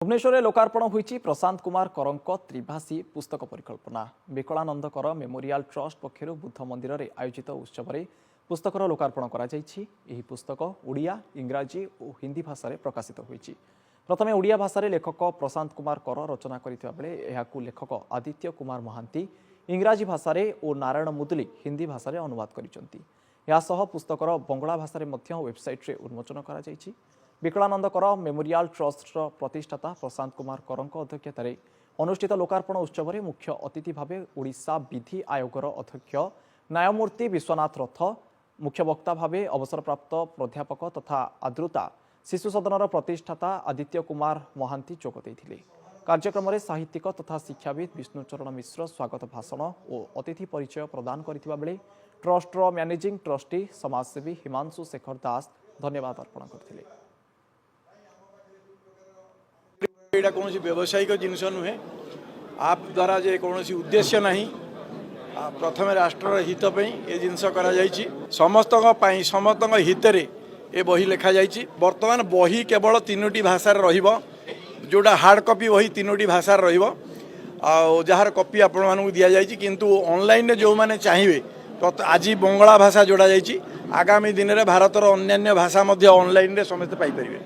भुवनेश्वर लोकार्पण होईची प्रशांत कुमार करंक त्रिभाषी पुस्तक परिकल्पना विकलानंद कर मेमोरियल ट्रस्ट पक्षर बुद्ध मंदिर में आयोजित उत्सव में पुस्तकर लोकार्पण करा जायछि। एही पुस्तक ओडिया इंग्राजी और हिंदी भाषा में प्रकाशित होईछि। प्रथमे ओडिया भाषा लेखक प्रशांत कुमार कर रचना करथिबा बेले एहाकू लेखक आदित्य कुमार महांती इंग्राजी भाषा और नारायण मुदुली हिंदी भाषा में अनुवाद करिसंती। यासह पुस्तकर बंगला भाषा में वेबसाइट रे उन्मोचन करा जायछि। विकलानंद कर मेमोरियल ट्रस्ट प्रतिष्ठाता प्रशांत कुमार करंक अध्यक्षतार अनुष्ठित लोकार्पण उत्सव में मुख्य अतिथि भाव ओडिशा विधि आयोगर अध्यक्ष न्यायमूर्ति विश्वनाथ रथ, मुख्य वक्ता भाव अवसरप्राप्त प्राध्यापक तथा आद्रुता शिशु सदनर प्रतिष्ठाता आदित्य कुमार महांती जोग देइथिले। कार्यक्रम में साहित्यिक तथा शिक्षाविद विष्णुचरण मिश्र स्वागत भाषण और अतिथि परिचय प्रदान करथिबा बेले ट्रस्टर मैनेजिंग ट्रस्टी समाजसेवी हिमांशु शेखर दास धन्यवाद अर्पण करथिले। एटा कौन व्यावसायिक जिनस नुहे आप द्वारा जे कौन उद्देश्य नहीं प्रथम राष्ट्र हित ये जिनस समस्त समस्त हित ये बही लिखा जाइए। वर्तमान बही केवल 3टी भाषा जोड़ा हार्ड कॉपी वही 3टी भाषा जार कॉपी आपण दि जाइए किंतु ऑनलाइन जो मैंने चाहिए तो आज बंगला भाषा जोड़ा जाइए। आगामी दिन में भारतर अन्य भाषा ऑनलाइन समस्त पाइपर।